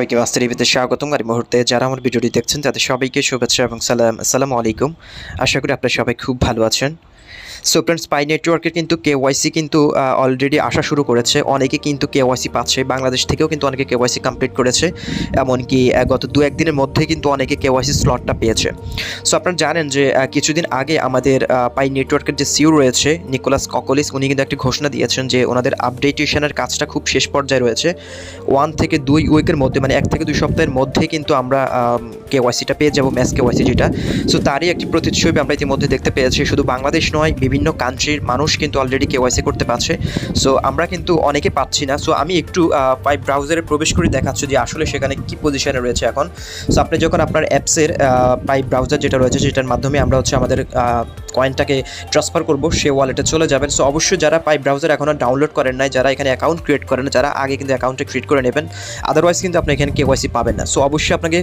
সবাইকে মাস্টারটিভিতে স্বাগতম। আর এই মুহূর্তে যারা আমার ভিডিওটি দেখছেন তাদের সবাইকে শুভেচ্ছা এবং সালাম। আসসালামু আলাইকুম। আশা করি আপনারা সবাই খুব ভালো আছেন। সো ফ্রেন্ডস, পাই নেটওয়ার্কের কিন্তু কেওয়াইসি কিন্তু অলরেডি আসা শুরু করেছে। অনেকে কিন্তু কেওয়াইসি পাচ্ছে, বাংলাদেশ থেকেও কিন্তু অনেকে কেওয়াইসি কমপ্লিট করেছে। এমনকি গত 2-1 দিনের মধ্যেই কিন্তু অনেকে কেওয়াইসি স্লটটা পেয়েছে। সো আপনারা জানেন যে কিছুদিন আগে আমাদের পাই নেটওয়ার্কের যে সিইও রয়েছে নিকোলাস ককলিস, উনি কিন্তু একটি ঘোষণা দিয়েছেন যে ওনাদের আপডেটেশনের কাজটা খুব শেষ পর্যায়ে রয়েছে। 1 থেকে 2 উইকের মধ্যে, মানে 1 থেকে 2 সপ্তাহের মধ্যেই কিন্তু আমরা কেওয়াইসিটা পেয়ে যাবো, ম্যাস কেওয়াইসি যেটা। সো তারই একটি প্রতিচ্ছবি আমরা ইতিমধ্যে দেখতে পেয়েছি। শুধু বাংলাদেশ নয়, বিভিন্ন কান্ট্রির মানুষ কিন্তু অলরেডি কেওয়াইসি করতে পারছে। সো আমরা কিন্তু অনেকে পাচ্ছি না। সো আমি একটু পাই ব্রাউজারে প্রবেশ করে দেখাচ্ছি যে আসলে সেখানে কী পজিশনে রয়েছে এখন। সো আপনি যখন আপনার অ্যাপসের পাই ব্রাউজার যেটা রয়েছে সেটার মাধ্যমে আমরা আমাদের কয়েনটাকে ট্রান্সফার করবো, সে ওয়ালেটে চলে যাবেন। সো অবশ্যই যারা পাই ব্রাউজার এখনও ডাউনলোড করেন নাই, যারা এখানে অ্যাকাউন্ট ক্রিয়েট করেন, যারা আগে কিন্তু অ্যাকাউন্টটা ক্রিয়েট করে নেবেন, আদারওয়াইজ কিন্তু আপনি এখানে কেওয়াইসি পাবেন না। সো অবশ্যই আপনাকে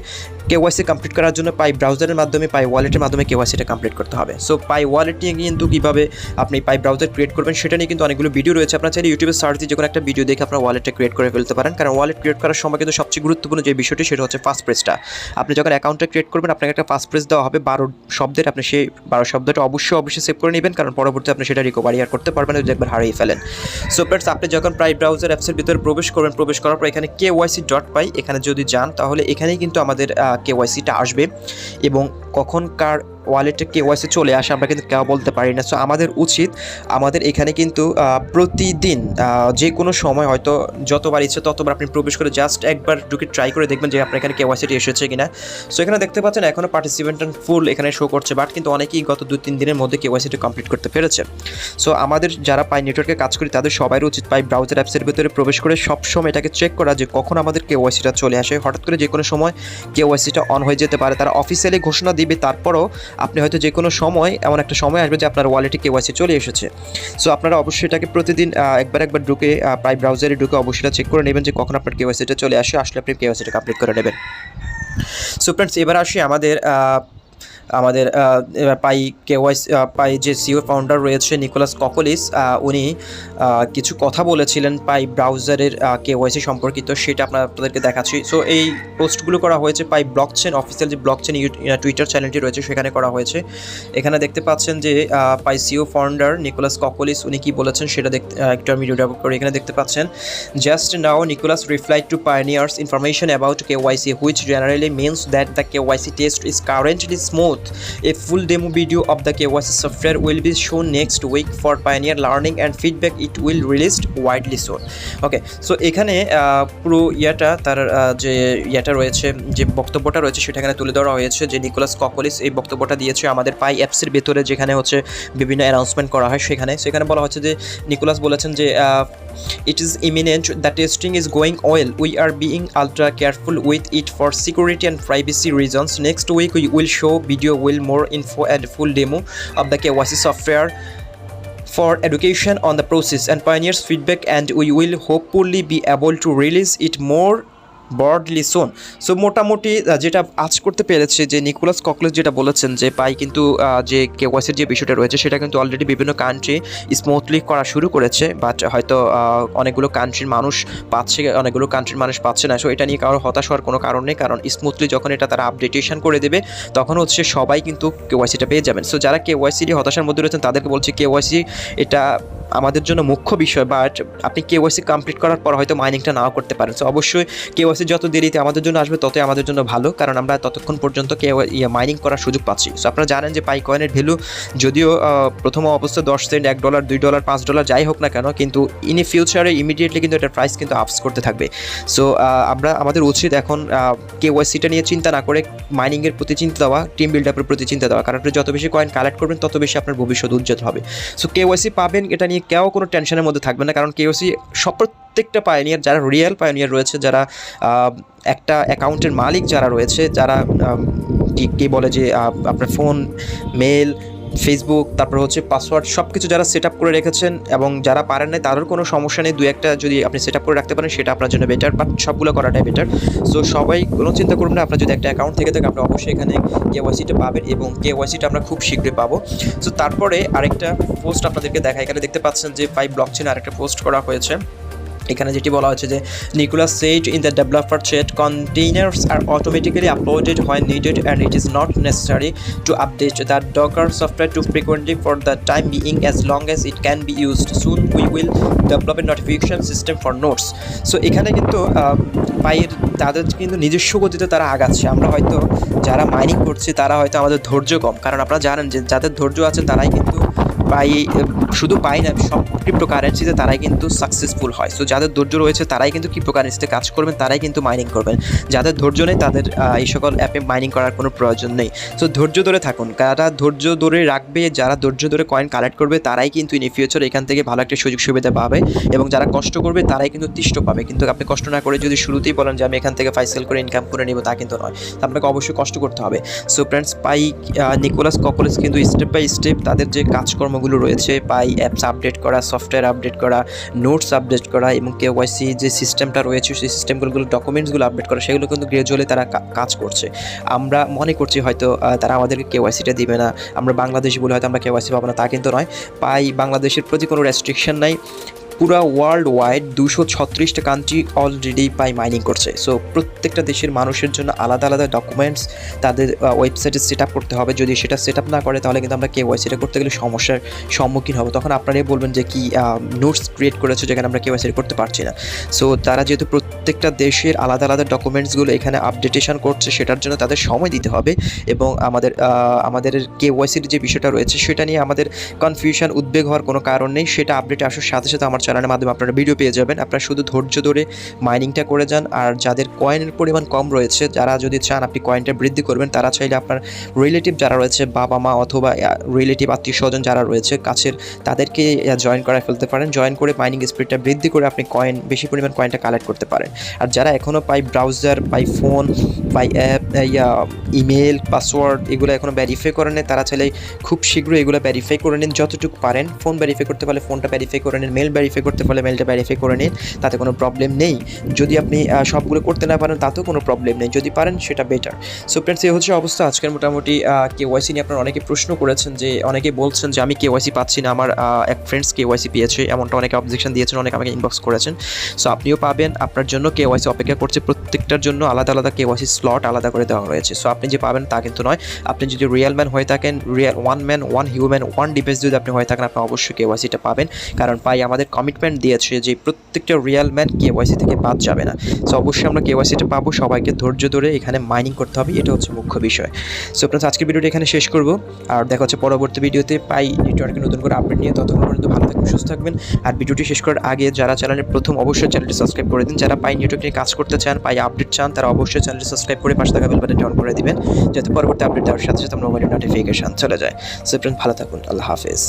কেওয়াইসি কমপ্লিট করার জন্য পাই ব্রাউজারের মাধ্যমে, পাই ওয়ালেটের মাধ্যমে কেওয়াইসিটা কমপ্লিট করতে হবে। সো পাই ওয়ালেট নিয়ে কিন্তু কীভাবে আপনি পাই ব্রাউজার ক্রিয়েট করবেন সেটা নিয়ে কিন্তু অনেকগুলো ভিডিও রয়েছে। আপনার চাইলে ইউটিউবে সার্চ দিয়ে যখন একটা ভিডিও দেখে আপনার ওয়ালেটটা ক্রিয়েট করে ফেলতে পারেন। কারণ ওয়ালেট ক্রিয়েট করার সময় কিন্তু সবচেয়ে গুরুত্বপূর্ণ যে বিষয়টি সেটা হচ্ছে ফার্স্ট প্রেসটা। আপনি যখন অ্যাকাউন্টটা ক্রিয়েট করবেন আপনাকে একটা ফার্স্ট প্রেস দেওয়া হবে 12 শব্দের। আপনি সেই 12 শব্দটা অবশ্যই সেভ করে নেবেন, কারণ পরবর্তী আপনি সেটা রিকভারি আর করতে পারবেন না যদি একবার হারিয়ে ফেলেন। সো ফ্রেন্ডস, আপনি যখন পাই ব্রাউজার অ্যাপসের ভিতরে প্রবেশ করবেন, প্রবেশ করার পর এখানে KYC.py এখানে যদি যান তাহলে এখানেই কিন্তু আমাদের কেওয়াইসিটা আসবে। এবং কখনকার ওয়ালেটে কেওয়াইসি চলে আসে আমরা কিন্তু কেউ বলতে পারি না। সো আমাদের উচিত আমাদের এখানে কিন্তু প্রতিদিন যে কোনো সময়, হয়তো যতবার ইচ্ছে ততবার আপনি প্রবেশ করে জাস্ট একবার ঢুকে ট্রাই করে দেখবেন যে আপনার এখানে কেওয়াইসিটি এসেছে কিনা। সো এখানে দেখতে পাচ্ছেন এখনও পার্টিসিপেন্ট ফুল এখানে শো করছে, বাট কিন্তু অনেকেই গত 2-3 দিনের মধ্যে কেওয়াইসিটি কমপ্লিট করতে পেরেছে। সো আমাদের যারা পাই নেটওয়ার্কে কাজ করি তাদের সবাই উচিত পাই ব্রাউজার অ্যাপসের ভিতরে প্রবেশ করে সবসময় এটাকে চেক করা যে কখন আমাদের কেওয়াইসিটা চলে আসে। হঠাৎ করে যে কোনো সময় কেওয়াইসিটা অন হয়ে যেতে পারে, তারা অফিসিয়ালি ঘোষণা দিবে, তারপরও আপনি হয়তো যে কোনো সময় এমন একটা সময় আসবে যে আপনার ওয়ালেটে কেওয়াইসি চলে এসেছে। সো আপনারা অবশ্যই এটাকে প্রতিদিন একবার ঢুকে পাই ব্রাউজারে ঢুকে অবশ্যই চেক করে নেবেন যে কখন আপনার কেওয়াইসিটা চলে আসে আপনি কেওয়াইসিটা কমপ্লিট করে নেবেন। সো ফ্রেন্ডস, এবার আসি আমাদের পাই কেওয়াইসি পাই যে সিইও ফাউন্ডার রয়েছে নিকোলাস ককলিস, উনি কিছু কথা বলেছিলেন পাই ব্রাউজারের কেওয়াইসি সম্পর্কিত, সেটা আপনাদেরকে দেখাচ্ছি। সো এই পোস্টগুলো করা হয়েছে পাই ব্লকচেন অফিসিয়াল যে ব্লকচেন টুইটার চ্যানেলটি রয়েছে সেখানে করা হয়েছে। এখানে দেখতে পাচ্ছেন যে পাই সিইও ফাউন্ডার নিকোলাস ককলিস উনি কি বলেছেন সেটা দেখতে একটু আমি ভিডিওটা করে এখানে দেখতে পাচ্ছেন। Just now Nicolas replied to pioneers information about KYC which generally means that the KYC test is currently smooth. A full demo video of the KYC software will be shown next week for pioneer learning and feedback. It will released widely soon. Okay, so এখানে পুরো তার যে রয়েছে, যে বক্তব্যটা রয়েছে সেটা এখানে তুলে ধরা হয়েছে যে নিকোলাস ককলিস এই বক্তব্যটা দিয়েছে আমাদের পাই অ্যাপসের ভেতরে, যেখানে বিভিন্ন অ্যানাউন্সমেন্ট করা হয় সেখানে বলা হচ্ছে যে নিকোলাস বলেছেন যে it is imminent, the testing is going well, we are being ultra careful with it for security and privacy reasons. Next week we will show video will more info and full demo of the KYC software for education on the process and pioneers feedback, and we will hopefully be able to release it more broadly soon. So মোটামুটি যেটা আজ করতে পেরেছে যে Nicolas ককলিস যেটা বলেছেন যে পাই কিন্তু যে কেওয়াইসির যে বিষয়টা রয়েছে সেটা কিন্তু অলরেডি বিভিন্ন কান্ট্রি স্মুথলি করা শুরু করেছে, বাট হয়তো অনেকগুলো কান্ট্রির মানুষ পাচ্ছে, অনেকগুলো কান্ট্রির মানুষ পাচ্ছে না। সো এটা নিয়ে কারোর হতাশ হওয়ার কোনো কারণ নেই, কারণ স্মুথলি যখন এটা তারা আপডেটেশন করে দেবে তখন সবাই কিন্তু কেওয়াইসিটা পেয়ে যাবেন। সো যারা কেওয়াইসি হতাশার মধ্যে রয়েছেন তাদেরকে বলছি কেওয়াইসি এটা আমাদের জন্য মুখ্য বিষয়, বাট আপনি কেওয়াইসি কমপ্লিট করার পর হয়তো মাইনিংটা নাও করতে পারেন। সো অবশ্যই কেওয়াইসি যত দেরিতে আমাদের জন্য আসবে ততই আমাদের জন্য ভালো, কারণ আমরা ততক্ষণ পর্যন্ত মাইনিং করার সুযোগ পাচ্ছি। সো আপনারা জানেন যে পাই কয়েনের ভ্যালু যদিও প্রথম অবস্থায় 10 সেন্ট, $1, $2, $5 যাই হোক না কেন, কিন্তু ইন ফিউচারে ইমিডিয়েটলি কিন্তু এটার প্রাইস কিন্তু আপস করতে থাকবে। সো আমাদের উচিত এখন কেওয়াইসিটা নিয়ে চিন্তা না করে মাইনিংয়ের প্রতি চিন্তা দেওয়া, টিম বিল্ড আপের প্রতি চিন্তা দেওয়া, কারণ আপনি যত বেশি কয়েন কালেক্ট করবেন তত বেশি আপনার ভবিষ্যৎ উজ্জ্বল হবে। সো কেওয়াইসি পাবেন, এটা নিয়ে কেউ কোনো টেনশনের মধ্যে থাকবে না, কারণ কেওয়াইসি প্রত্যেকটা পায়োনিয়ার, যারা রিয়েল পায়োনিয়ার রয়েছে, যারা একটা অ্যাকাউন্টের মালিক যারা রয়েছে, যারা কি বলে যে আপনার ফোন, মেল, ফেসবুক, তারপর পাসওয়ার্ড সব কিছু যারা সেট আপ করে রেখেছেন এবং যারা পারেন না তাদের কোনো সমস্যা নেই, 2-1টা যদি আপনি সেট আপ করে রাখতে পারেন সেটা আপনার জন্য বেটার, বাট সবগুলো করাটাই বেটার। সো সবাই কোনো চিন্তা করবেন না, আপনার যদি একটা অ্যাকাউন্ট থেকে থাকে আপনি অবশ্যই এখানে কেওয়াইসিটা পাবেন এবং কেওয়াইসিটা আমরা খুব শীঘ্রই পাবো। সো তারপরে আরেকটা পোস্ট আপনাদেরকে দেখা, এখানে দেখতে পাচ্ছেন যে পাই ব্লকচেনে আরেকটা পোস্ট করা হয়েছে। এখানে যেটি বলা হচ্ছে যে Nicolas said in the developer chat containers are automatically uploaded when needed and it is not necessary to update the Docker software too frequently for the time being as long as it can be used. Soon we will develop a notification system for nodes. So এখানে কিন্তু পাইয়ের তাদের কিন্তু নিজস্ব গতিতে তারা আগাচ্ছে। আমরা হয়তো যারা মাইনিং করছি তারা হয়তো আমাদের ধৈর্য কম, কারণ আপনারা জানেন যে যাদের ধৈর্য আছে তারাই কিন্তু শুধু পাই না, সব ক্রিপ্টোকারেন্সিতে তারাই কিন্তু সাকসেসফুল হয়। সো যাদের ধৈর্য রয়েছে তারাই কিন্তু ক্রিপ্টোকারেন্সিতে কাজ করবেন, তারাই কিন্তু মাইনিং করবেন। যাদের ধৈর্য নেই তাদের এই সকল অ্যাপে মাইনিং করার কোনো প্রয়োজন নেই। সো ধৈর্য ধরে থাকুন, যারা ধৈর্য ধরে রাখবে, যারা ধৈর্য ধরে কয়েন কালেক্ট করবে তারাই কিন্তু ইন ফিউচার এখান থেকে ভালো একটা সুযোগ সুবিধা পাবে, এবং যারা কষ্ট করবে তারাই কিন্তু তিষ্ট পাবে। কিন্তু আপনি কষ্ট না করে যদি শুরুতেই বলেন যে আমি এখান থেকে ফাইসেল করে ইনকাম করে নিব, তা কিন্তু নয়। আপনাকে অবশ্যই কষ্ট করতে হবে। সো ফ্রেন্ডস, নিকোলাস ককলেস কিন্তু স্টেপ বাই স্টেপ তাদের যে কাজকর্মগুলো রয়েছে, অ্যাপস আপডেট করা, সফটওয়্যার আপডেট করা, নোটস আপডেট করা এবং KYC যে সিস্টেমটা রয়েছে সেই সিস্টেমগুলো, ডকুমেন্টসগুলো আপডেট করা, সেগুলো কিন্তু গ্রাজুয়ালি তারা কাজ করছে। আমরা মনে করছি হয়তো তারা আমাদেরকে KYCটা দিবে না, আমরা বাংলাদেশি বলে হয়তো আমরা KYC পাবো না, তা কিন্তু নয়। বাংলাদেশের প্রতি কোনো রেস্ট্রিকশন নাই। পুরা ওয়ার্ল্ড ওয়াইড 236টা কান্ট্রি অলরেডি মাইনিং করছে। সো প্রত্যেকটা দেশের মানুষের জন্য আলাদা আলাদা ডকুমেন্টস তাদের ওয়েবসাইটে সেট আপ করতে হবে। যদি সেটা সেট আপ না করে তাহলে কিন্তু আমরা KYCটা করতে গেলে সমস্যার সম্মুখীন হবো। তখন আপনারাই বলবেন যে কি নোটস ক্রিয়েট করেছে যেখানে আমরা KYC করতে পারছি না। সো তারা যেহেতু প্রত্যেকটা দেশের আলাদা আলাদা ডকুমেন্টসগুলো এখানে আপডেটেশন করছে, সেটার জন্য তাদের সময় দিতে হবে। এবং আমাদের KYCর যে বিষয়টা রয়েছে সেটা নিয়ে আমাদের কনফিউশন, উদ্বেগ হওয়ার কোনো কারণ নেই। সেটা আপডেট আসার সাথে সাথে আমার চ্যানেলের মাধ্যমে আপনারা ভিডিও পেয়ে যাবেন। আপনারা শুধু ধৈর্য ধরে মাইনিংটা করে যান। আর যাদের কয়েনের পরিমাণ কম রয়েছে, যারা যদি চান আপনি কয়েনটা বৃদ্ধি করবেন, তারা চাইলে আপনার রিলেটিভ যারা রয়েছে, বাবা মা অথবা রিলেটিভ আত্মীয় স্বজন যারা রয়েছে কাছের, তাদেরকে জয়েন করায় ফেলতে পারেন। জয়েন করে মাইনিং স্পিডটা বৃদ্ধি করে আপনি বেশি পরিমাণ কয়েনটা কালেক্ট করতে পারেন। আর যারা এখনও browser, phone, app, email, password এগুলো এখনও ভেরিফাই করে নেন, তারা চাইলে খুব শীঘ্রই এগুলো ভেরিফাই করে নিন যতটুকু পারেন। ফোন ভেরিফাই করতে পারলে ফোনটা ভেরিফাই করে নিন, মেল ভেরিফাই করতে পারলে মেলটা ভেরিফাই করে নিন, তাতে কোনো প্রবলেম নেই। যদি আপনি সবগুলো করতে না পারেন তাতেও কোনো প্রবলেম নেই, যদি পারেন সেটা বেটার। সো ফ্রেন্ডস, এই হচ্ছে অবস্থা আজকের। মোটামুটি KYC নিয়ে আপনারা অনেকে প্রশ্ন করেছেন, যে অনেকে বলছেন যে আমি KYC পাচ্ছি না, আমার এক ফ্রেন্ডস KYC পেয়েছে, এমনটা অনেকে অবজেকশন দিয়েছেন, অনেকে আমাকে ইনবক্স করেছেন। সো আপনিও পাবেন, আপনার জন্য KYC অপেক্ষা করছে। প্রত্যেকটার জন্য আলাদা আলাদা KYC স্লট আলাদা করে দেওয়া রয়েছে। সো আপনি যে পাবেন তা কিন্তু নয়। আপনি যদি রিয়েল ম্যান হয়ে থাকেন, one man one human one device যদি আপনি হয়ে থাকেন, আপনি অবশ্যই KYCটা পাবেন। কারণ আমাদের কমিটমেন্ট দিয়েছে যে প্রত্যেকটা রিয়েল ম্যান KYC থেকে বাদ যাবে না। সো অবশ্যই আমরা KYCটা পাবো। সবাইকে ধৈর্য ধরে এখানে মাইনিং করতে হবে, এটা হচ্ছে মুখ্য বিষয়। সো আপনার আজকের ভিডিওটি এখানে শেষ করব, আর দেখা হচ্ছে পরবর্তী ভিডিওতে নেটওয়ার্কে নতুন করে আপডেট নিয়ে। ততক্ষণ পর্যন্ত ভালো থাকবেন, সুস্থ থাকবেন। আর ভিডিওটি শেষ করার আগে যারা চ্যানেলের প্রথম, অবশ্যই চ্যানেলটি সাবস্ক্রাইব করে দিন। যারা নেটওয়ার্ক নিয়ে কাজ করতে চান, আপডেট চান, তারা অবশ্যই চ্যানেলটি সাবস্ক্রাইব করে পাশে থাকা বেল বাটনটি অন করে দিবেন, যাতে পরবর্তী আপডেট দেওয়ার সাথে সাথে আপনার মোবাইলে নোটিফিকেশন চলে যায়। সো ফ্রেন্ডস, ভালো থাকুন। আল্লাহ হাফেজ।